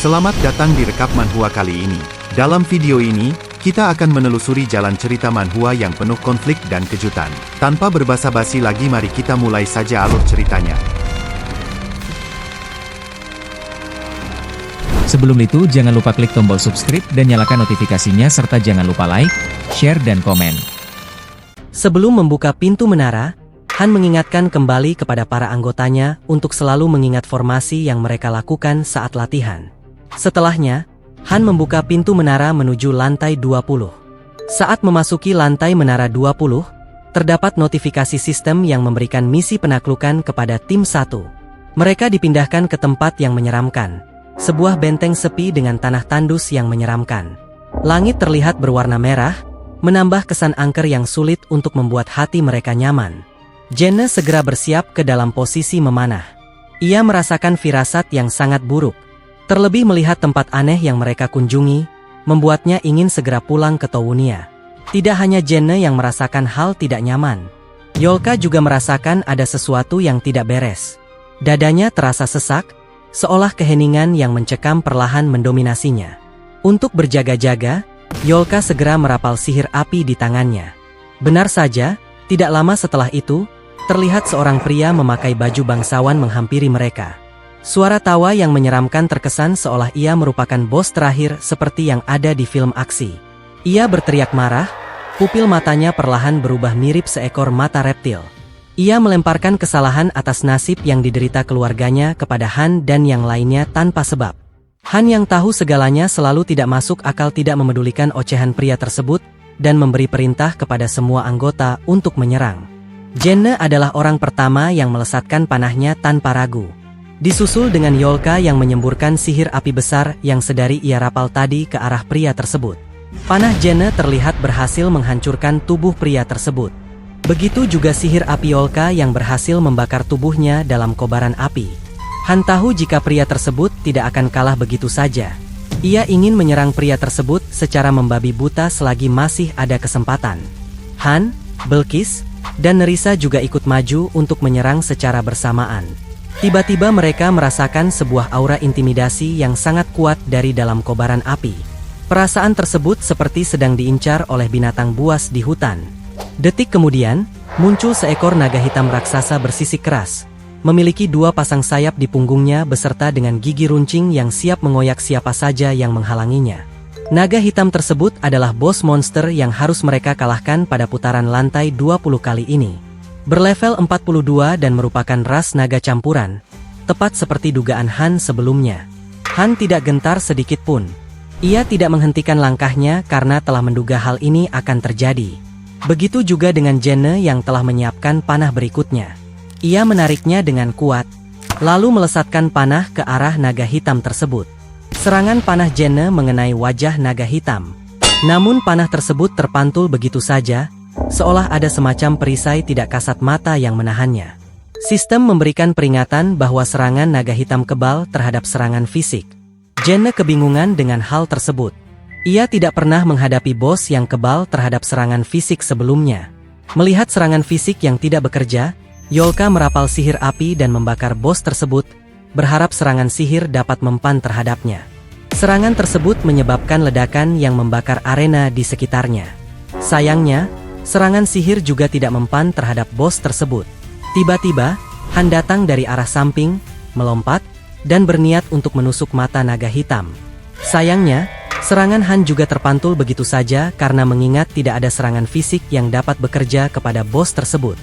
Selamat datang di Rekap Manhwa kali ini. Dalam video ini, kita akan menelusuri jalan cerita manhwa yang penuh konflik dan kejutan. Tanpa berbasa-basi lagi, mari kita mulai saja alur ceritanya. Sebelum itu, jangan lupa klik tombol subscribe dan nyalakan notifikasinya serta jangan lupa like, share dan komen. Sebelum membuka pintu menara, Han mengingatkan kembali kepada para anggotanya untuk selalu mengingat formasi yang mereka lakukan saat latihan. Setelahnya, Han membuka pintu menara menuju lantai 20. Saat memasuki lantai menara 20, terdapat notifikasi sistem yang memberikan misi penaklukan kepada tim 1. Mereka dipindahkan ke tempat yang menyeramkan, sebuah benteng sepi dengan tanah tandus yang menyeramkan. Langit terlihat berwarna merah, menambah kesan angker yang sulit untuk membuat hati mereka nyaman. Jenne segera bersiap ke dalam posisi memanah. Ia merasakan firasat yang sangat buruk. Terlebih melihat tempat aneh yang mereka kunjungi, membuatnya ingin segera pulang ke Towunia. Tidak hanya Jenne yang merasakan hal tidak nyaman. Yolka juga merasakan ada sesuatu yang tidak beres. Dadanya terasa sesak, seolah keheningan yang mencekam perlahan mendominasinya. Untuk berjaga-jaga, Yolka segera merapal sihir api di tangannya. Benar saja, tidak lama setelah itu, terlihat seorang pria memakai baju bangsawan menghampiri mereka. Suara tawa yang menyeramkan terkesan seolah ia merupakan bos terakhir seperti yang ada di film aksi. Ia berteriak marah, pupil matanya perlahan berubah mirip seekor mata reptil. Ia melemparkan kesalahan atas nasib yang diderita keluarganya kepada Han dan yang lainnya tanpa sebab. Han yang tahu segalanya selalu tidak masuk akal tidak memedulikan ocehan pria tersebut dan memberi perintah kepada semua anggota untuk menyerang. Jenne adalah orang pertama yang melesatkan panahnya tanpa ragu. Disusul dengan Yolka yang menyemburkan sihir api besar yang sedari ia rapal tadi ke arah pria tersebut. Panah Jenne terlihat berhasil menghancurkan tubuh pria tersebut. Begitu juga sihir api Yolka yang berhasil membakar tubuhnya dalam kobaran api. Han tahu jika pria tersebut tidak akan kalah begitu saja. Ia ingin menyerang pria tersebut secara membabi buta selagi masih ada kesempatan. Han, Belkis, dan Nerissa juga ikut maju untuk menyerang secara bersamaan. Tiba-tiba mereka merasakan sebuah aura intimidasi yang sangat kuat dari dalam kobaran api. Perasaan tersebut seperti sedang diincar oleh binatang buas di hutan. Detik kemudian, muncul seekor naga hitam raksasa bersisik keras, memiliki 2 pasang sayap di punggungnya beserta dengan gigi runcing yang siap mengoyak siapa saja yang menghalanginya. Naga hitam tersebut adalah bos monster yang harus mereka kalahkan pada putaran lantai 20 kali ini. Berlevel 42 dan merupakan ras naga campuran, tepat seperti dugaan Han sebelumnya. Han tidak gentar sedikit pun. Ia tidak menghentikan langkahnya karena telah menduga hal ini akan terjadi. Begitu juga dengan Jenne yang telah menyiapkan panah berikutnya. Ia menariknya dengan kuat, lalu melesatkan panah ke arah naga hitam tersebut. Serangan panah Jenne mengenai wajah naga hitam. Namun panah tersebut terpantul begitu saja, seolah ada semacam perisai tidak kasat mata yang menahannya. Sistem memberikan peringatan bahwa serangan naga hitam kebal terhadap serangan fisik. Jenne kebingungan dengan hal tersebut. Ia tidak pernah menghadapi bos yang kebal terhadap serangan fisik sebelumnya. Melihat serangan fisik yang tidak bekerja, Yolka merapal sihir api dan membakar bos tersebut, berharap serangan sihir dapat mempan terhadapnya. Serangan tersebut menyebabkan ledakan yang membakar arena di sekitarnya. Sayangnya, serangan sihir juga tidak mempan terhadap bos tersebut. Tiba-tiba, Han datang dari arah samping, melompat, dan berniat untuk menusuk mata naga hitam. Sayangnya, serangan Han juga terpantul begitu saja karena mengingat tidak ada serangan fisik yang dapat bekerja kepada bos tersebut.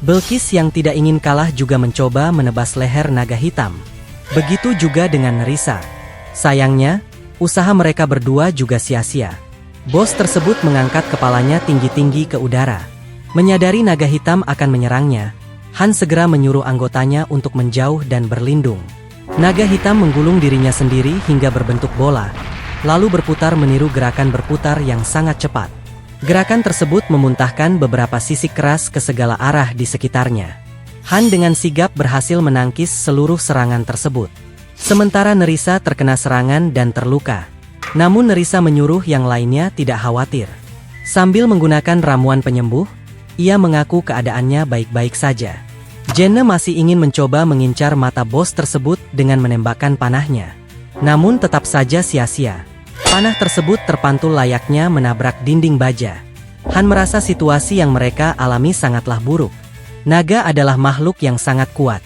Belkis yang tidak ingin kalah juga mencoba menebas leher naga hitam. Begitu juga dengan Nerissa. Sayangnya, usaha mereka berdua juga sia-sia. Bos tersebut mengangkat kepalanya tinggi-tinggi ke udara. Menyadari naga hitam akan menyerangnya, Han segera menyuruh anggotanya untuk menjauh dan berlindung. Naga hitam menggulung dirinya sendiri hingga berbentuk bola, lalu berputar meniru gerakan berputar yang sangat cepat. Gerakan tersebut memuntahkan beberapa sisik keras ke segala arah di sekitarnya. Han dengan sigap berhasil menangkis seluruh serangan tersebut. Sementara Nerissa terkena serangan dan terluka. Namun Nerissa menyuruh yang lainnya tidak khawatir. Sambil menggunakan ramuan penyembuh, ia mengaku keadaannya baik-baik saja. Jenne masih ingin mencoba mengincar mata bos tersebut dengan menembakkan panahnya. Namun tetap saja sia-sia. Panah tersebut terpantul layaknya menabrak dinding baja. Han merasa situasi yang mereka alami sangatlah buruk. Naga adalah makhluk yang sangat kuat.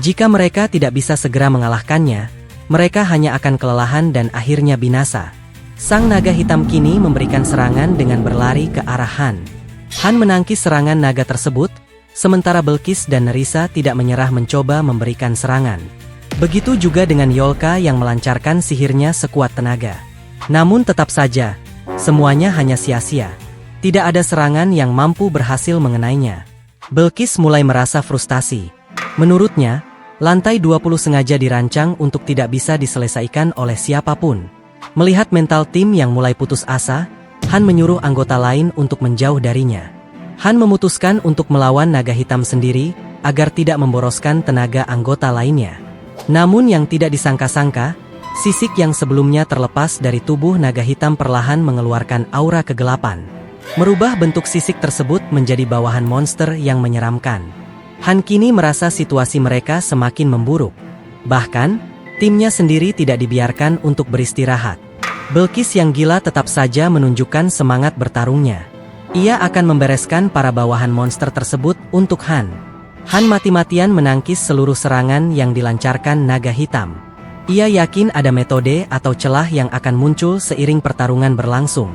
Jika mereka tidak bisa segera mengalahkannya, mereka hanya akan kelelahan dan akhirnya binasa. Sang naga hitam kini memberikan serangan dengan berlari ke arah Han. Han menangkis serangan naga tersebut, sementara Belkis dan Nerissa tidak menyerah mencoba memberikan serangan. Begitu juga dengan Yolka yang melancarkan sihirnya sekuat tenaga. Namun tetap saja, semuanya hanya sia-sia. Tidak ada serangan yang mampu berhasil mengenainya. Belkis mulai merasa frustasi. Menurutnya, lantai 20 sengaja dirancang untuk tidak bisa diselesaikan oleh siapapun. Melihat mental tim yang mulai putus asa, Han menyuruh anggota lain untuk menjauh darinya. Han memutuskan untuk melawan naga hitam sendiri, agar tidak memboroskan tenaga anggota lainnya. Namun yang tidak disangka-sangka, sisik yang sebelumnya terlepas dari tubuh naga hitam perlahan mengeluarkan aura kegelapan. Merubah bentuk sisik tersebut menjadi bawahan monster yang menyeramkan. Han kini merasa situasi mereka semakin memburuk. Bahkan, timnya sendiri tidak dibiarkan untuk beristirahat. Belkis yang gila tetap saja menunjukkan semangat bertarungnya. Ia akan membereskan para bawahan monster tersebut untuk Han. Han mati-matian menangkis seluruh serangan yang dilancarkan naga hitam. Ia yakin ada metode atau celah yang akan muncul seiring pertarungan berlangsung.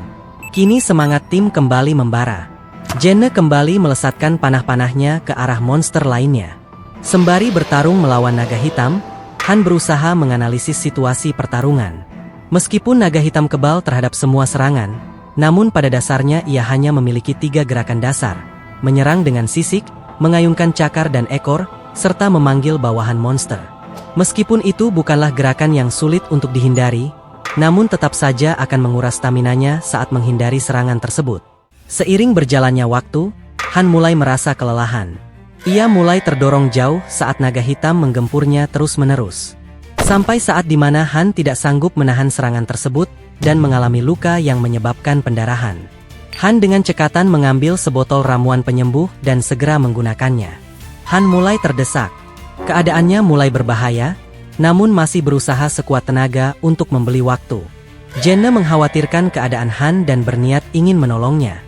Kini semangat tim kembali membara. Jenne kembali melesatkan panah-panahnya ke arah monster lainnya. Sembari bertarung melawan naga hitam, Han berusaha menganalisis situasi pertarungan. Meskipun naga hitam kebal terhadap semua serangan, namun pada dasarnya ia hanya memiliki 3 gerakan dasar: menyerang dengan sisik, mengayunkan cakar dan ekor, serta memanggil bawahan monster. Meskipun itu bukanlah gerakan yang sulit untuk dihindari, namun tetap saja akan menguras staminanya saat menghindari serangan tersebut. Seiring berjalannya waktu, Han mulai merasa kelelahan. Ia mulai terdorong jauh saat naga hitam menggempurnya terus-menerus. Sampai saat di mana Han tidak sanggup menahan serangan tersebut dan mengalami luka yang menyebabkan pendarahan. Han dengan cekatan mengambil sebotol ramuan penyembuh dan segera menggunakannya. Han mulai terdesak. Keadaannya mulai berbahaya, namun masih berusaha sekuat tenaga untuk membeli waktu. Jenne mengkhawatirkan keadaan Han dan berniat ingin menolongnya.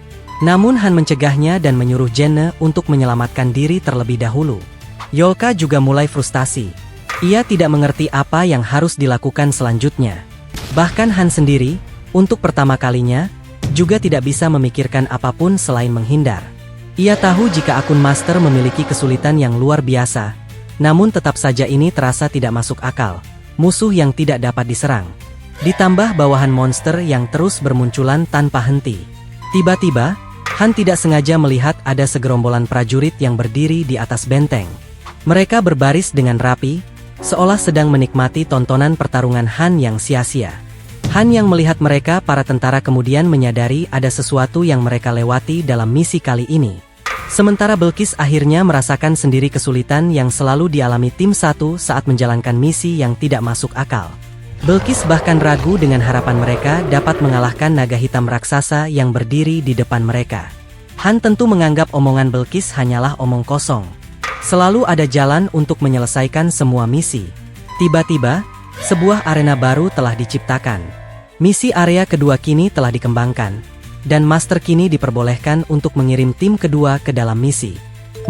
Namun Han mencegahnya dan menyuruh Jenne untuk menyelamatkan diri terlebih dahulu. Yolka juga mulai frustasi. Ia tidak mengerti apa yang harus dilakukan selanjutnya. Bahkan Han sendiri, untuk pertama kalinya, juga tidak bisa memikirkan apapun selain menghindar. Ia tahu jika akun master memiliki kesulitan yang luar biasa, namun tetap saja ini terasa tidak masuk akal. Musuh yang tidak dapat diserang. Ditambah bawahan monster yang terus bermunculan tanpa henti. Tiba-tiba, Han tidak sengaja melihat ada segerombolan prajurit yang berdiri di atas benteng. Mereka berbaris dengan rapi, seolah sedang menikmati tontonan pertarungan Han yang sia-sia. Han yang melihat mereka para tentara kemudian menyadari ada sesuatu yang mereka lewati dalam misi kali ini. Sementara Belkis akhirnya merasakan sendiri kesulitan yang selalu dialami tim 1 saat menjalankan misi yang tidak masuk akal. Belkis bahkan ragu dengan harapan mereka dapat mengalahkan naga hitam raksasa yang berdiri di depan mereka. Han tentu menganggap omongan Belkis hanyalah omong kosong. Selalu ada jalan untuk menyelesaikan semua misi. Tiba-tiba, sebuah arena baru telah diciptakan. Misi area kedua kini telah dikembangkan, dan Master kini diperbolehkan untuk mengirim tim kedua ke dalam misi.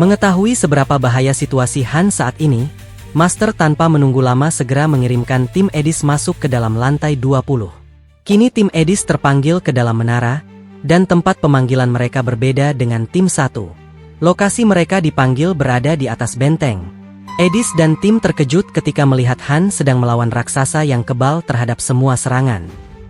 Mengetahui seberapa bahaya situasi Han saat ini, Master tanpa menunggu lama segera mengirimkan tim Edis masuk ke dalam lantai 20. Kini tim Edis terpanggil ke dalam menara, dan tempat pemanggilan mereka berbeda dengan tim 1. Lokasi mereka dipanggil berada di atas benteng. Edis dan tim terkejut ketika melihat Han sedang melawan raksasa yang kebal terhadap semua serangan.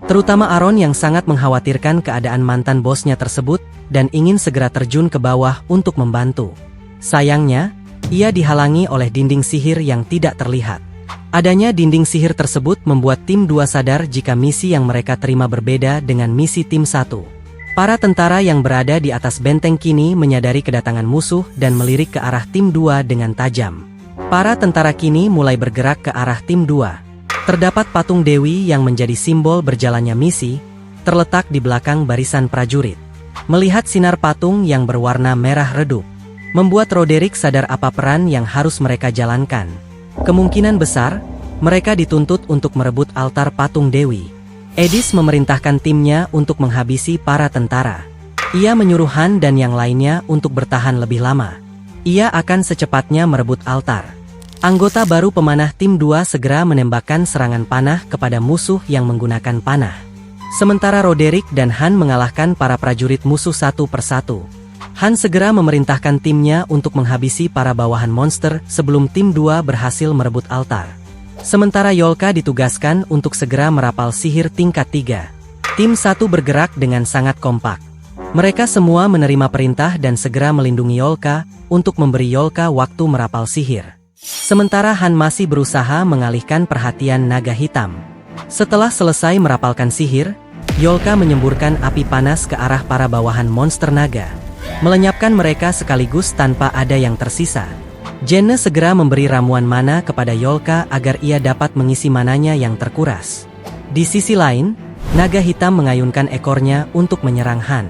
Terutama Aaron yang sangat mengkhawatirkan keadaan mantan bosnya tersebut dan ingin segera terjun ke bawah untuk membantu. Sayangnya, ia dihalangi oleh dinding sihir yang tidak terlihat. Adanya dinding sihir tersebut membuat tim 2 sadar jika misi yang mereka terima berbeda dengan misi tim 1. Para tentara yang berada di atas benteng kini menyadari kedatangan musuh dan melirik ke arah tim 2 dengan tajam. Para tentara kini mulai bergerak ke arah tim 2. Terdapat patung Dewi yang menjadi simbol berjalannya misi, terletak di belakang barisan prajurit. Melihat sinar patung yang berwarna merah redup, membuat Roderick sadar apa peran yang harus mereka jalankan. Kemungkinan besar, Mereka dituntut untuk merebut altar patung Dewi. Edis memerintahkan timnya untuk menghabisi para tentara. Ia menyuruh Han dan yang lainnya untuk bertahan lebih lama. Ia akan secepatnya merebut altar. Anggota baru pemanah tim 2 segera menembakkan serangan panah kepada musuh yang menggunakan panah. Sementara Roderick dan Han mengalahkan para prajurit musuh satu persatu. Han segera memerintahkan timnya untuk menghabisi para bawahan monster sebelum tim 2 berhasil merebut altar. Sementara Yolka ditugaskan untuk segera merapal sihir tingkat 3. Tim 1 bergerak dengan sangat kompak. Mereka semua menerima perintah dan segera melindungi Yolka untuk memberi Yolka waktu merapal sihir. Sementara Han masih berusaha mengalihkan perhatian naga hitam. Setelah selesai merapalkan sihir, Yolka menyemburkan api panas ke arah para bawahan monster naga, melenyapkan mereka sekaligus tanpa ada yang tersisa. Jenne segera memberi ramuan mana kepada Yolka agar ia dapat mengisi mananya yang terkuras. Di sisi lain, naga hitam mengayunkan ekornya untuk menyerang Han.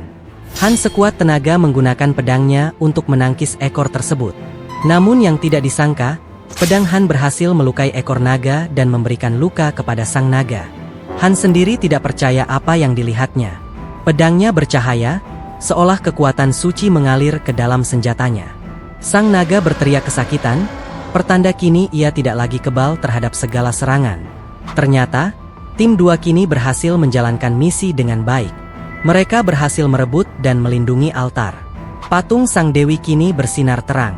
Han sekuat tenaga menggunakan pedangnya untuk menangkis ekor tersebut. Namun yang tidak disangka, pedang Han berhasil melukai ekor naga dan memberikan luka kepada sang naga. Han sendiri tidak percaya apa yang dilihatnya. Pedangnya bercahaya, seolah kekuatan suci mengalir ke dalam senjatanya. Sang naga berteriak kesakitan, pertanda kini ia tidak lagi kebal terhadap segala serangan. Ternyata, tim 2 kini berhasil menjalankan misi dengan baik. Mereka berhasil merebut dan melindungi altar. Patung Sang Dewi kini bersinar terang.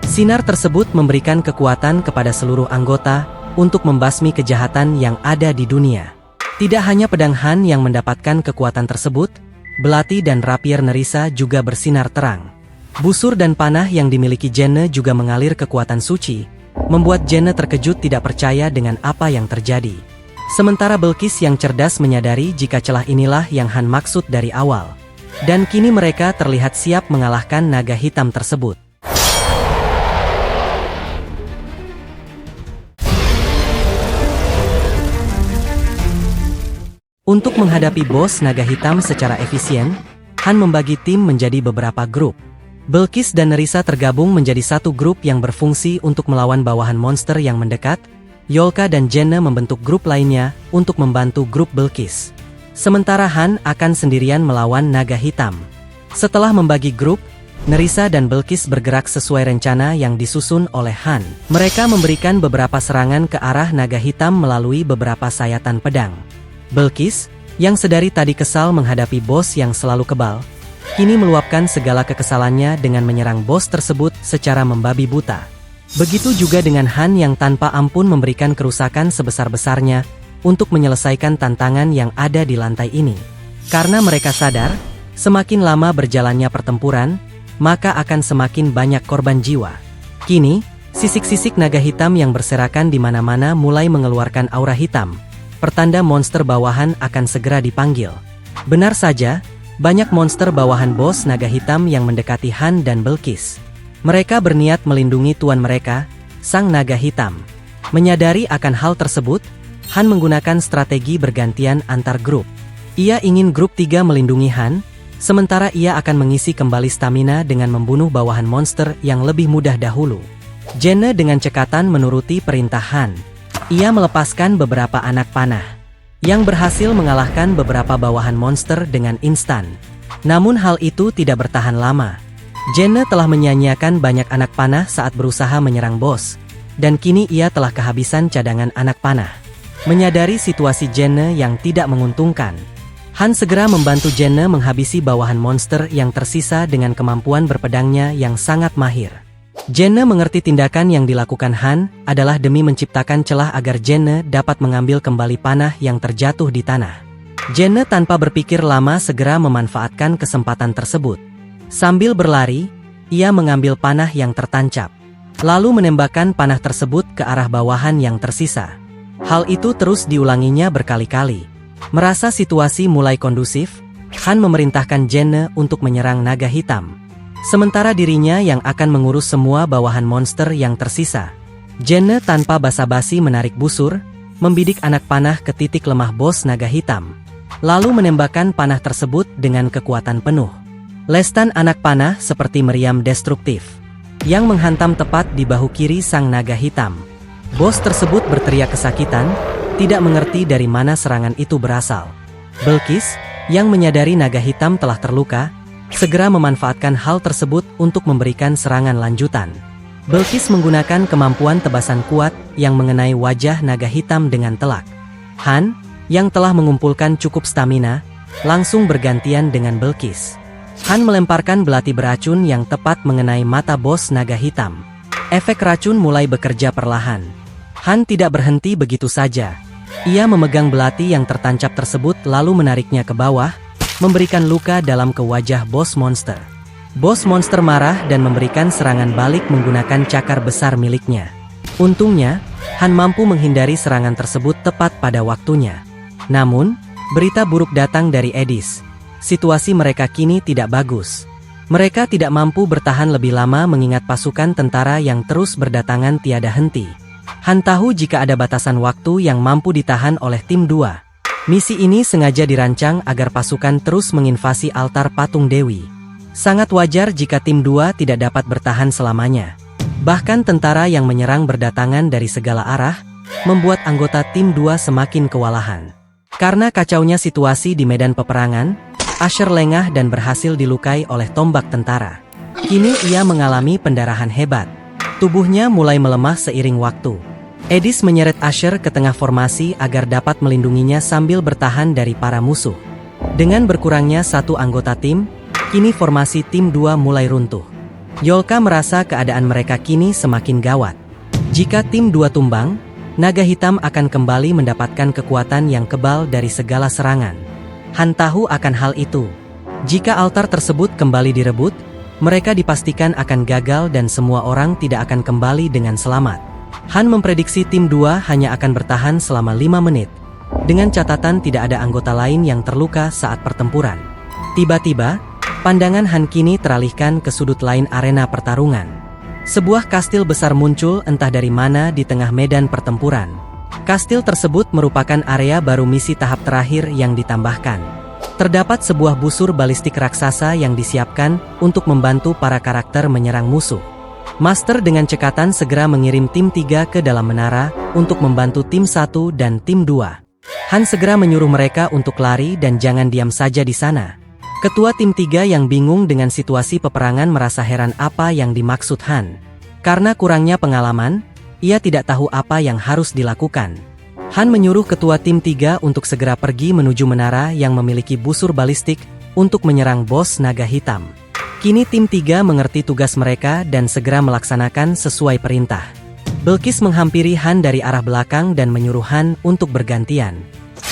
Sinar tersebut memberikan kekuatan kepada seluruh anggota untuk membasmi kejahatan yang ada di dunia. Tidak hanya pedang Han yang mendapatkan kekuatan tersebut, belati dan rapier Nerissa juga bersinar terang. Busur dan panah yang dimiliki Jenne juga mengalir kekuatan suci, membuat Jenne terkejut tidak percaya dengan apa yang terjadi. Sementara Belkis yang cerdas menyadari jika celah inilah yang Han maksud dari awal. Dan kini mereka terlihat siap mengalahkan naga hitam tersebut. Untuk menghadapi bos naga hitam secara efisien, Han membagi tim menjadi beberapa grup. Belkis dan Nerissa tergabung menjadi satu grup yang berfungsi untuk melawan bawahan monster yang mendekat. Yolka dan Jenne membentuk grup lainnya untuk membantu grup Belkis. Sementara Han akan sendirian melawan naga hitam. Setelah membagi grup, Nerissa dan Belkis bergerak sesuai rencana yang disusun oleh Han. Mereka memberikan beberapa serangan ke arah naga hitam melalui beberapa sayatan pedang. Belkis, yang sedari tadi kesal menghadapi bos yang selalu kebal, kini meluapkan segala kekesalannya dengan menyerang bos tersebut secara membabi buta. Begitu juga dengan Han yang tanpa ampun memberikan kerusakan sebesar-besarnya untuk menyelesaikan tantangan yang ada di lantai ini. Karena mereka sadar, semakin lama berjalannya pertempuran, maka akan semakin banyak korban jiwa. Kini, sisik-sisik naga hitam yang berserakan di mana-mana mulai mengeluarkan aura hitam. Pertanda monster bawahan akan segera dipanggil. Benar saja, banyak monster bawahan bos naga hitam yang mendekati Han dan Belkis. Mereka berniat melindungi tuan mereka, sang naga hitam. Menyadari akan hal tersebut, Han menggunakan strategi bergantian antar grup. Ia ingin grup 3 melindungi Han, sementara ia akan mengisi kembali stamina dengan membunuh bawahan monster yang lebih mudah dahulu. Jenne dengan cekatan menuruti perintah Han. Ia melepaskan beberapa anak panah yang berhasil mengalahkan beberapa bawahan monster dengan instan. Namun hal itu tidak bertahan lama. Jenne telah menyia-nyiakan banyak anak panah saat berusaha menyerang bos, dan kini ia telah kehabisan cadangan anak panah. Menyadari situasi Jenne yang tidak menguntungkan, Han segera membantu Jenne menghabisi bawahan monster yang tersisa dengan kemampuan berpedangnya yang sangat mahir. Jenne mengerti tindakan yang dilakukan Han adalah demi menciptakan celah agar Jenne dapat mengambil kembali panah yang terjatuh di tanah. Jenne tanpa berpikir lama segera memanfaatkan kesempatan tersebut. Sambil berlari, ia mengambil panah yang tertancap, lalu menembakkan panah tersebut ke arah bawahan yang tersisa. Hal itu terus diulanginya berkali-kali. Merasa situasi mulai kondusif, Han memerintahkan Jenne untuk menyerang naga hitam. Sementara dirinya yang akan mengurus semua bawahan monster yang tersisa. Jenne tanpa basa-basi menarik busur, membidik anak panah ke titik lemah bos naga hitam, lalu menembakkan panah tersebut dengan kekuatan penuh. Lestan anak panah seperti meriam destruktif, yang menghantam tepat di bahu kiri sang naga hitam. Bos tersebut berteriak kesakitan, tidak mengerti dari mana serangan itu berasal. Belkis, yang menyadari naga hitam telah terluka, segera memanfaatkan hal tersebut untuk memberikan serangan lanjutan. Belkis menggunakan kemampuan tebasan kuat yang mengenai wajah naga hitam dengan telak. Han, yang telah mengumpulkan cukup stamina, langsung bergantian dengan Belkis. Han melemparkan belati beracun yang tepat mengenai mata bos naga hitam. Efek racun mulai bekerja perlahan. Han tidak berhenti begitu saja. Ia memegang belati yang tertancap tersebut lalu menariknya ke bawah, memberikan luka dalam ke wajah bos monster. Bos monster marah dan memberikan serangan balik menggunakan cakar besar miliknya. Untungnya, Han mampu menghindari serangan tersebut tepat pada waktunya. Namun, berita buruk datang dari Edis. Situasi mereka kini tidak bagus. Mereka tidak mampu bertahan lebih lama mengingat pasukan tentara yang terus berdatangan tiada henti. Han tahu jika ada batasan waktu yang mampu ditahan oleh tim 2. Misi ini sengaja dirancang agar pasukan terus menginvasi altar patung Dewi. Sangat wajar jika tim 2 tidak dapat bertahan selamanya. Bahkan tentara yang menyerang berdatangan dari segala arah, membuat anggota tim 2 semakin kewalahan. Karena kacaunya situasi di medan peperangan, Asher lengah dan berhasil dilukai oleh tombak tentara. Kini ia mengalami pendarahan hebat. Tubuhnya mulai melemah seiring waktu. Edis menyeret Asher ke tengah formasi agar dapat melindunginya sambil bertahan dari para musuh. Dengan berkurangnya satu anggota tim, kini formasi tim 2 mulai runtuh. Yolka merasa keadaan mereka kini semakin gawat. Jika tim 2 tumbang, naga hitam akan kembali mendapatkan kekuatan yang kebal dari segala serangan. Han tahu akan hal itu. Jika altar tersebut kembali direbut, mereka dipastikan akan gagal dan semua orang tidak akan kembali dengan selamat. Han memprediksi tim 2 hanya akan bertahan selama 5 menit, dengan catatan tidak ada anggota lain yang terluka saat pertempuran. Tiba-tiba, pandangan Han kini teralihkan ke sudut lain arena pertarungan. Sebuah kastil besar muncul entah dari mana di tengah medan pertempuran. Kastil tersebut merupakan area baru misi tahap terakhir yang ditambahkan. Terdapat sebuah busur balistik raksasa yang disiapkan untuk membantu para karakter menyerang musuh. Master dengan cekatan segera mengirim tim 3 ke dalam menara untuk membantu tim 1 dan tim 2. Han segera menyuruh mereka untuk lari dan jangan diam saja di sana. Ketua tim 3 yang bingung dengan situasi peperangan merasa heran apa yang dimaksud Han. Karena kurangnya pengalaman, ia tidak tahu apa yang harus dilakukan. Han menyuruh ketua tim 3 untuk segera pergi menuju menara yang memiliki busur balistik untuk menyerang bos naga hitam. Kini tim 3 mengerti tugas mereka dan segera melaksanakan sesuai perintah. Belkis menghampiri Han dari arah belakang dan menyuruh Han untuk bergantian.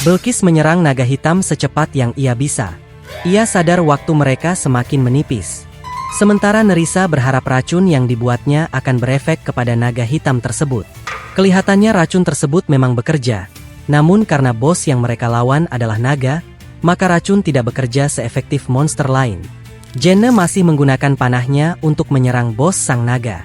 Belkis menyerang naga hitam secepat yang ia bisa. Ia sadar waktu mereka semakin menipis. Sementara Nerissa berharap racun yang dibuatnya akan berefek kepada naga hitam tersebut. Kelihatannya racun tersebut memang bekerja. Namun karena bos yang mereka lawan adalah naga, maka racun tidak bekerja seefektif monster lain. Jenne masih menggunakan panahnya untuk menyerang bos sang naga.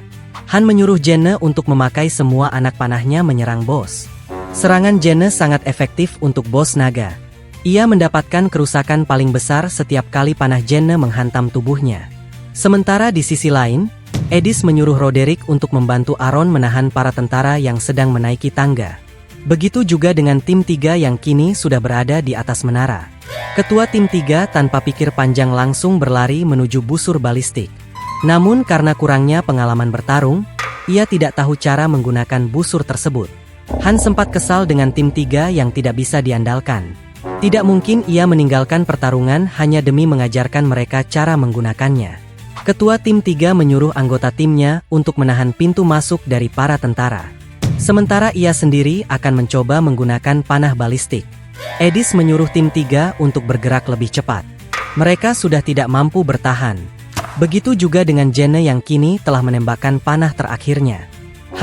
Han menyuruh Jenne untuk memakai semua anak panahnya menyerang bos. Serangan Jenne sangat efektif untuk bos naga. Ia mendapatkan kerusakan paling besar setiap kali panah Jenne menghantam tubuhnya. Sementara di sisi lain, Edis menyuruh Roderick untuk membantu Aaron menahan para tentara yang sedang menaiki tangga. Begitu juga dengan tim 3 yang kini sudah berada di atas menara. Ketua tim 3 tanpa pikir panjang langsung berlari menuju busur balistik. Namun karena kurangnya pengalaman bertarung, ia tidak tahu cara menggunakan busur tersebut. Han sempat kesal dengan tim 3 yang tidak bisa diandalkan. Tidak mungkin ia meninggalkan pertarungan hanya demi mengajarkan mereka cara menggunakannya. Ketua tim 3 menyuruh anggota timnya untuk menahan pintu masuk dari para tentara. Sementara ia sendiri akan mencoba menggunakan panah balistik. Edis menyuruh tim 3 untuk bergerak lebih cepat. Mereka sudah tidak mampu bertahan. Begitu juga dengan Jenne yang kini telah menembakkan panah terakhirnya.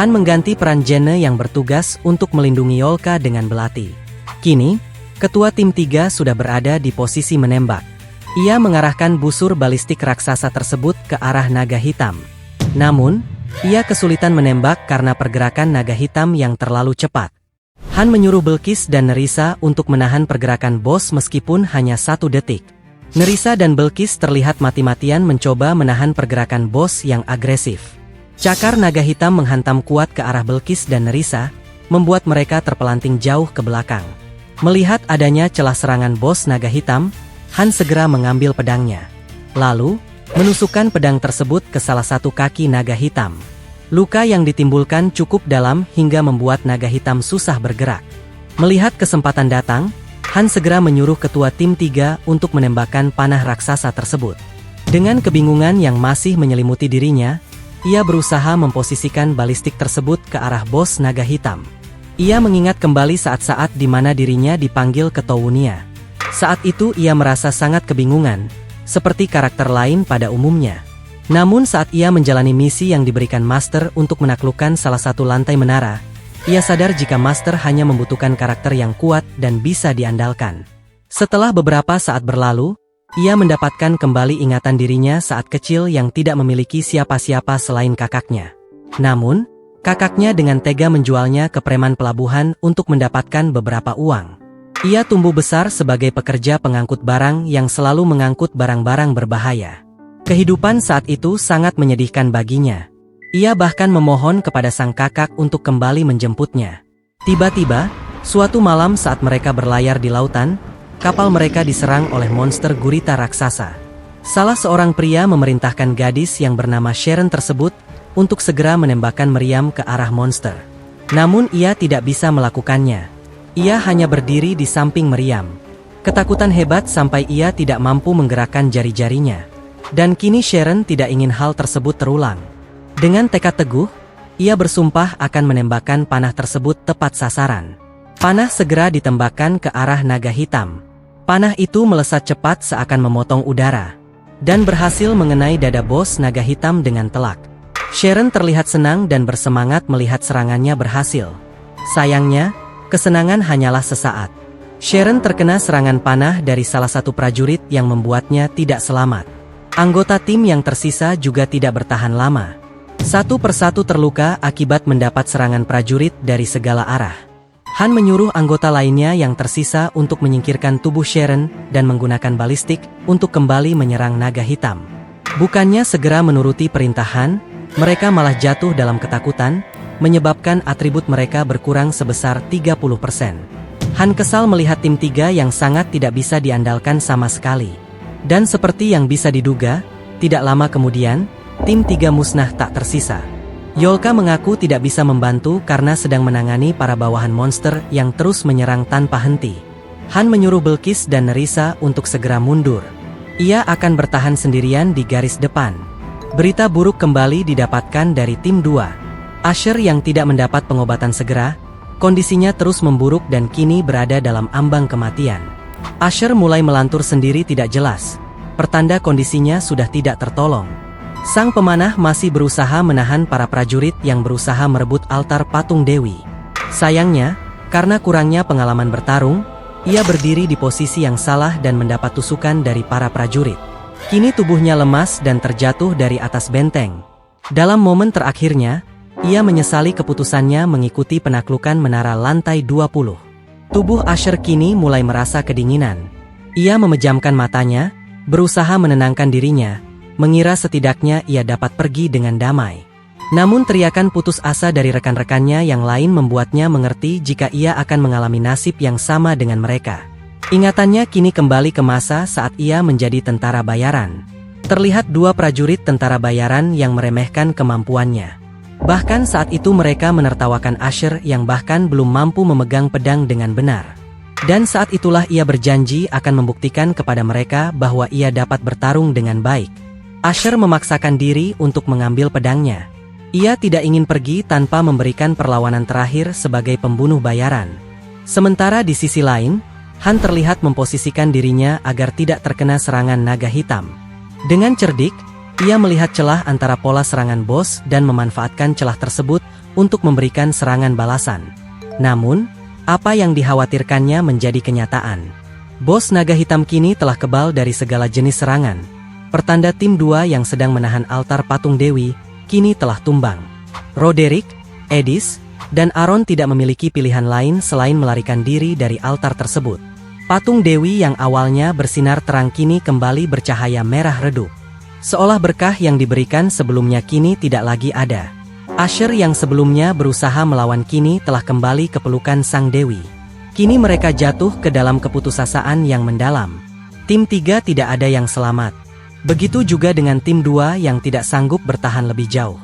Han mengganti peran Jenne yang bertugas untuk melindungi Yolka dengan belati. Kini, ketua tim 3 sudah berada di posisi menembak. Ia mengarahkan busur balistik raksasa tersebut ke arah naga hitam. Namun, ia kesulitan menembak karena pergerakan naga hitam yang terlalu cepat. Han menyuruh Belkis dan Nerissa untuk menahan pergerakan bos meskipun hanya 1 detik. Nerissa dan Belkis terlihat mati-matian mencoba menahan pergerakan bos yang agresif. Cakar naga hitam menghantam kuat ke arah Belkis dan Nerissa, membuat mereka terpelanting jauh ke belakang. Melihat adanya celah serangan bos naga hitam, Han segera mengambil pedangnya. Lalu, menusukkan pedang tersebut ke salah satu kaki naga hitam. Luka yang ditimbulkan cukup dalam hingga membuat naga hitam susah bergerak. Melihat kesempatan datang, Han segera menyuruh ketua tim 3 untuk menembakkan panah raksasa tersebut. Dengan kebingungan yang masih menyelimuti dirinya, ia berusaha memposisikan balistik tersebut ke arah bos naga hitam. Ia mengingat kembali saat-saat di mana dirinya dipanggil ke Towunia. Saat itu ia merasa sangat kebingungan, seperti karakter lain pada umumnya. Namun saat ia menjalani misi yang diberikan Master untuk menaklukkan salah satu lantai menara, ia sadar jika Master hanya membutuhkan karakter yang kuat dan bisa diandalkan. Setelah beberapa saat berlalu, ia mendapatkan kembali ingatan dirinya saat kecil yang tidak memiliki siapa-siapa selain kakaknya. Namun, kakaknya dengan tega menjualnya ke preman pelabuhan untuk mendapatkan beberapa uang. Ia tumbuh besar sebagai pekerja pengangkut barang yang selalu mengangkut barang-barang berbahaya. Kehidupan saat itu sangat menyedihkan baginya. Ia bahkan memohon kepada sang kakak untuk kembali menjemputnya. Tiba-tiba, suatu malam saat mereka berlayar di lautan, kapal mereka diserang oleh monster gurita raksasa. Salah seorang pria memerintahkan gadis yang bernama Sharon tersebut untuk segera menembakkan meriam ke arah monster. Namun ia tidak bisa melakukannya. Ia hanya berdiri di samping meriam. Ketakutan hebat sampai ia tidak mampu menggerakkan jari-jarinya. Dan kini Sharon tidak ingin hal tersebut terulang. Dengan tekad teguh, ia bersumpah akan menembakkan panah tersebut tepat sasaran. Panah segera ditembakkan ke arah naga hitam. Panah itu melesat cepat seakan memotong udara, dan berhasil mengenai dada bos naga hitam dengan telak. Sharon terlihat senang dan bersemangat melihat serangannya berhasil. Sayangnya, kesenangan hanyalah sesaat. Sharon terkena serangan panah dari salah satu prajurit yang membuatnya tidak selamat. Anggota tim yang tersisa juga tidak bertahan lama. Satu persatu terluka akibat mendapat serangan prajurit dari segala arah. Han menyuruh anggota lainnya yang tersisa untuk menyingkirkan tubuh Sharon dan menggunakan balistik untuk kembali menyerang naga hitam. Bukannya segera menuruti perintah Han, mereka malah jatuh dalam ketakutan, menyebabkan atribut mereka berkurang sebesar 30%. Han kesal melihat tim 3 yang sangat tidak bisa diandalkan sama sekali. Dan seperti yang bisa diduga, tidak lama kemudian, tim 3 musnah tak tersisa. Yolka mengaku tidak bisa membantu karena sedang menangani para bawahan monster yang terus menyerang tanpa henti. Han menyuruh Belkis dan Nerissa untuk segera mundur. Ia akan bertahan sendirian di garis depan. Berita buruk kembali didapatkan dari tim 2. Asher yang tidak mendapat pengobatan segera, kondisinya terus memburuk dan kini berada dalam ambang kematian. Asher mulai melantur sendiri tidak jelas, pertanda kondisinya sudah tidak tertolong. Sang pemanah masih berusaha menahan para prajurit yang berusaha merebut altar patung Dewi. Sayangnya, karena kurangnya pengalaman bertarung, ia berdiri di posisi yang salah dan mendapat tusukan dari para prajurit. Kini tubuhnya lemas dan terjatuh dari atas benteng. Dalam momen terakhirnya, ia menyesali keputusannya mengikuti penaklukan menara lantai 20. Tubuh Asher kini mulai merasa kedinginan. Ia memejamkan matanya, berusaha menenangkan dirinya, mengira setidaknya ia dapat pergi dengan damai. Namun teriakan putus asa dari rekan-rekannya yang lain membuatnya mengerti jika ia akan mengalami nasib yang sama dengan mereka. Ingatannya kini kembali ke masa saat ia menjadi tentara bayaran. Terlihat 2 prajurit tentara bayaran yang meremehkan kemampuannya. Bahkan saat itu mereka menertawakan Asher yang bahkan belum mampu memegang pedang dengan benar. Dan saat itulah ia berjanji akan membuktikan kepada mereka bahwa ia dapat bertarung dengan baik. Asher memaksakan diri untuk mengambil pedangnya. Ia tidak ingin pergi tanpa memberikan perlawanan terakhir sebagai pembunuh bayaran. Sementara di sisi lain, Han terlihat memposisikan dirinya agar tidak terkena serangan naga hitam. Dengan cerdik, ia melihat celah antara pola serangan bos dan memanfaatkan celah tersebut untuk memberikan serangan balasan. Namun, apa yang dikhawatirkannya menjadi kenyataan. Bos naga hitam kini telah kebal dari segala jenis serangan. Pertanda tim 2 yang sedang menahan altar patung Dewi, kini telah tumbang. Roderick, Edis, dan Aaron tidak memiliki pilihan lain selain melarikan diri dari altar tersebut. Patung Dewi yang awalnya bersinar terang kini kembali bercahaya merah redup. Seolah berkah yang diberikan sebelumnya kini tidak lagi ada. Asher yang sebelumnya berusaha melawan kini telah kembali ke pelukan sang dewi. Kini mereka jatuh ke dalam keputusasaan yang mendalam. Tim 3 tidak ada yang selamat. Begitu juga dengan tim 2 yang tidak sanggup bertahan lebih jauh.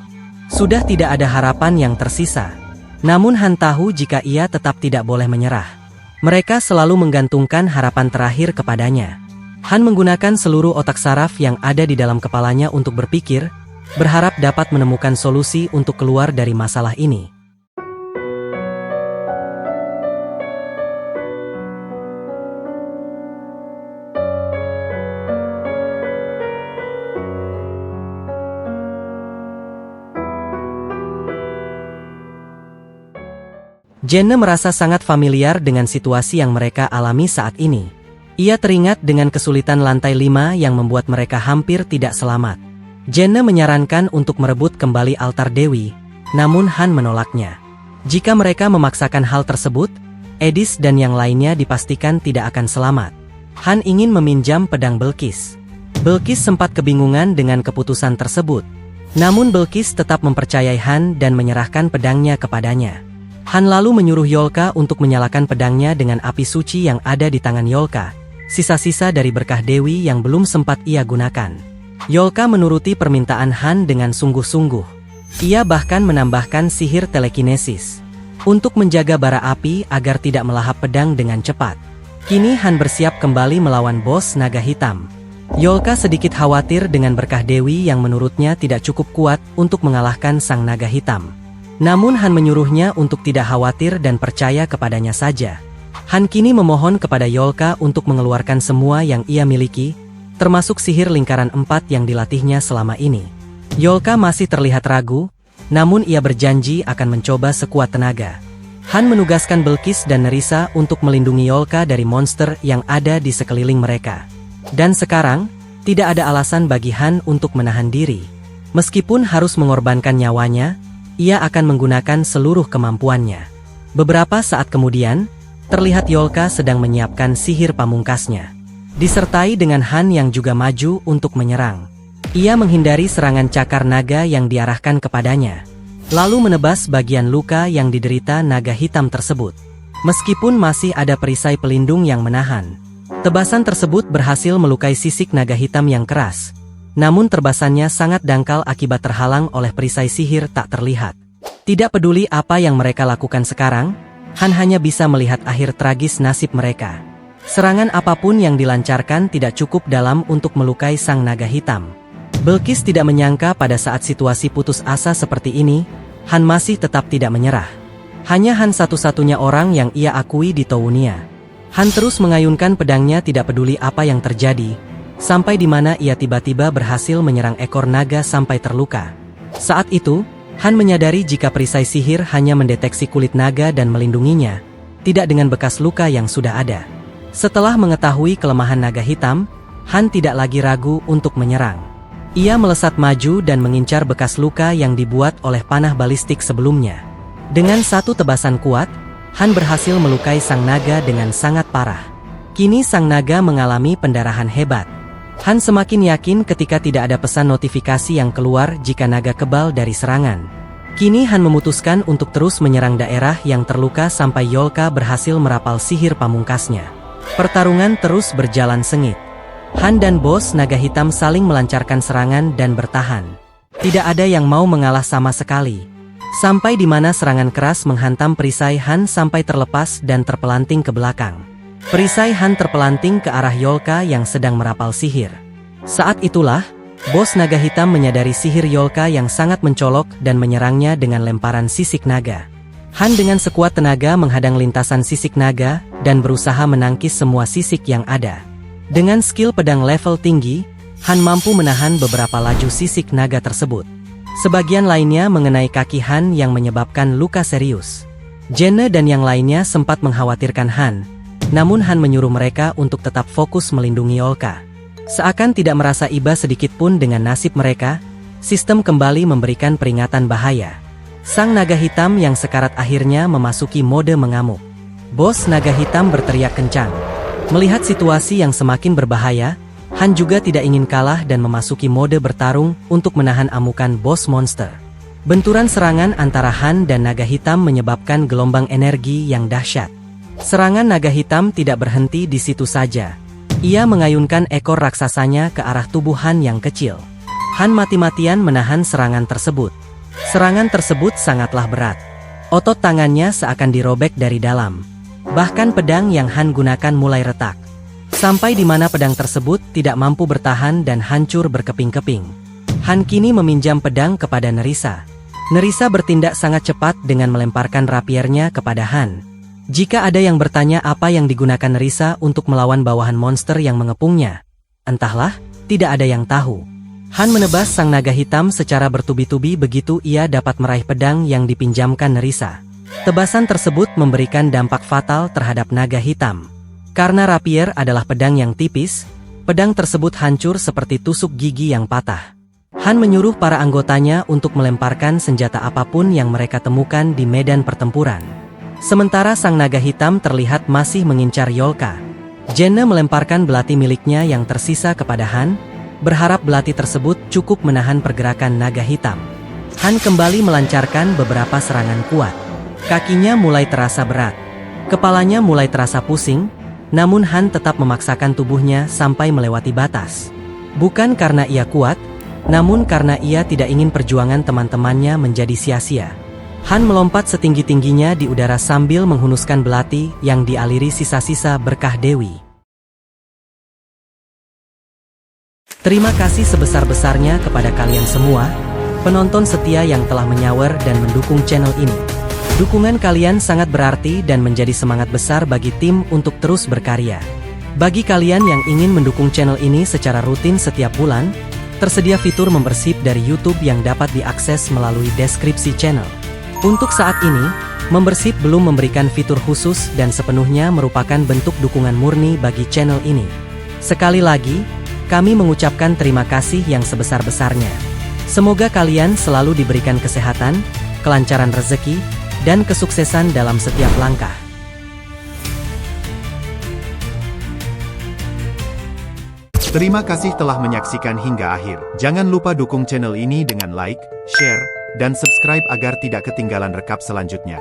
Sudah tidak ada harapan yang tersisa. Namun Han tahu jika ia tetap tidak boleh menyerah. Mereka selalu menggantungkan harapan terakhir kepadanya. Han menggunakan seluruh otak saraf yang ada di dalam kepalanya untuk berpikir, berharap dapat menemukan solusi untuk keluar dari masalah ini. Jenne merasa sangat familiar dengan situasi yang mereka alami saat ini. Ia teringat dengan kesulitan lantai 5 yang membuat mereka hampir tidak selamat. Jenne menyarankan untuk merebut kembali altar dewi, namun Han menolaknya. Jika mereka memaksakan hal tersebut, Edis dan yang lainnya dipastikan tidak akan selamat. Han ingin meminjam pedang Belqis. Belqis sempat kebingungan dengan keputusan tersebut. Namun Belqis tetap mempercayai Han dan menyerahkan pedangnya kepadanya. Han lalu menyuruh Yolka untuk menyalakan pedangnya dengan api suci yang ada di tangan Yolka, sisa-sisa dari berkah dewi yang belum sempat ia gunakan. Yolka menuruti permintaan Han dengan sungguh-sungguh. Ia bahkan menambahkan sihir telekinesis untuk menjaga bara api agar tidak melahap pedang dengan cepat. Kini Han bersiap kembali melawan bos naga hitam. Yolka sedikit khawatir dengan berkah dewi yang menurutnya tidak cukup kuat untuk mengalahkan sang naga hitam. Namun Han menyuruhnya untuk tidak khawatir dan percaya kepadanya saja. Han kini memohon kepada Yolka untuk mengeluarkan semua yang ia miliki, termasuk sihir lingkaran 4 yang dilatihnya selama ini. Yolka masih terlihat ragu, namun ia berjanji akan mencoba sekuat tenaga. Han menugaskan Belqis dan Nerissa untuk melindungi Yolka dari monster yang ada di sekeliling mereka. Dan sekarang, tidak ada alasan bagi Han untuk menahan diri. Meskipun harus mengorbankan nyawanya, ia akan menggunakan seluruh kemampuannya. Beberapa saat kemudian, terlihat Yolka sedang menyiapkan sihir pamungkasnya. Disertai dengan Han yang juga maju untuk menyerang. Ia menghindari serangan cakar naga yang diarahkan kepadanya, lalu menebas bagian luka yang diderita naga hitam tersebut. Meskipun masih ada perisai pelindung yang menahan, tebasan tersebut berhasil melukai sisik naga hitam yang keras. Namun tebasannya sangat dangkal akibat terhalang oleh perisai sihir tak terlihat. Tidak peduli apa yang mereka lakukan sekarang, Han hanya bisa melihat akhir tragis nasib mereka. Serangan apapun yang dilancarkan tidak cukup dalam untuk melukai sang naga hitam. Belqis tidak menyangka pada saat situasi putus asa seperti ini, Han masih tetap tidak menyerah. Hanya Han satu-satunya orang yang ia akui di Tounia. Han terus mengayunkan pedangnya tidak peduli apa yang terjadi, sampai di mana ia tiba-tiba berhasil menyerang ekor naga sampai terluka. Saat itu, Han menyadari jika perisai sihir hanya mendeteksi kulit naga dan melindunginya, tidak dengan bekas luka yang sudah ada. Setelah mengetahui kelemahan naga hitam, Han tidak lagi ragu untuk menyerang. Ia melesat maju dan mengincar bekas luka yang dibuat oleh panah balistik sebelumnya. Dengan satu tebasan kuat, Han berhasil melukai sang naga dengan sangat parah. Kini sang naga mengalami pendarahan hebat. Han semakin yakin ketika tidak ada pesan notifikasi yang keluar jika naga kebal dari serangan. Kini Han memutuskan untuk terus menyerang daerah yang terluka sampai Yolka berhasil merapal sihir pamungkasnya. Pertarungan terus berjalan sengit. Han dan bos naga hitam saling melancarkan serangan dan bertahan. Tidak ada yang mau mengalah sama sekali. Sampai di mana serangan keras menghantam perisai Han sampai terlepas dan terpelanting ke belakang. Perisai Han terpelanting ke arah Yolka yang sedang merapal sihir. Saat itulah, bos naga hitam menyadari sihir Yolka yang sangat mencolok dan menyerangnya dengan lemparan sisik naga. Han dengan sekuat tenaga menghadang lintasan sisik naga dan berusaha menangkis semua sisik yang ada. Dengan skill pedang level tinggi, Han mampu menahan beberapa laju sisik naga tersebut. Sebagian lainnya mengenai kaki Han yang menyebabkan luka serius. Jenne dan yang lainnya sempat mengkhawatirkan Han. Namun Han menyuruh mereka untuk tetap fokus melindungi Yolka. Seakan tidak merasa iba sedikit pun dengan nasib mereka, sistem kembali memberikan peringatan bahaya. Sang naga hitam yang sekarat akhirnya memasuki mode mengamuk. Bos naga hitam berteriak kencang. Melihat situasi yang semakin berbahaya, Han juga tidak ingin kalah dan memasuki mode bertarung untuk menahan amukan bos monster. Benturan serangan antara Han dan naga hitam menyebabkan gelombang energi yang dahsyat. Serangan naga hitam tidak berhenti di situ saja. Ia mengayunkan ekor raksasanya ke arah tubuh Han yang kecil. Han mati-matian menahan serangan tersebut. Serangan tersebut sangatlah berat. Otot tangannya seakan dirobek dari dalam. Bahkan pedang yang Han gunakan mulai retak. Sampai di mana pedang tersebut tidak mampu bertahan dan hancur berkeping-keping. Han kini meminjam pedang kepada Nerissa. Nerissa bertindak sangat cepat dengan melemparkan rapiernya kepada Han. Jika ada yang bertanya apa yang digunakan Nerissa untuk melawan bawahan monster yang mengepungnya, entahlah, tidak ada yang tahu. Han menebas sang naga hitam secara bertubi-tubi begitu ia dapat meraih pedang yang dipinjamkan Nerissa. Tebasan tersebut memberikan dampak fatal terhadap naga hitam. Karena rapier adalah pedang yang tipis, pedang tersebut hancur seperti tusuk gigi yang patah. Han menyuruh para anggotanya untuk melemparkan senjata apapun yang mereka temukan di medan pertempuran. Sementara sang naga hitam terlihat masih mengincar Yolka. Jenne melemparkan belati miliknya yang tersisa kepada Han, berharap belati tersebut cukup menahan pergerakan naga hitam. Han kembali melancarkan beberapa serangan kuat. Kakinya mulai terasa berat. Kepalanya mulai terasa pusing, namun Han tetap memaksakan tubuhnya sampai melewati batas. Bukan karena ia kuat, namun karena ia tidak ingin perjuangan teman-temannya menjadi sia-sia. Han melompat setinggi-tingginya di udara sambil menghunuskan belati yang dialiri sisa-sisa berkah dewi. Terima kasih sebesar-besarnya kepada kalian semua, penonton setia yang telah menyawer dan mendukung channel ini. Dukungan kalian sangat berarti dan menjadi semangat besar bagi tim untuk terus berkarya. Bagi kalian yang ingin mendukung channel ini secara rutin setiap bulan, tersedia fitur membership dari YouTube yang dapat diakses melalui deskripsi channel. Untuk saat ini, membership belum memberikan fitur khusus dan sepenuhnya merupakan bentuk dukungan murni bagi channel ini. Sekali lagi, kami mengucapkan terima kasih yang sebesar-besarnya. Semoga kalian selalu diberikan kesehatan, kelancaran rezeki, dan kesuksesan dalam setiap langkah. Terima kasih telah menyaksikan hingga akhir. Jangan lupa dukung channel ini dengan like, share, dan subscribe agar tidak ketinggalan rekap selanjutnya.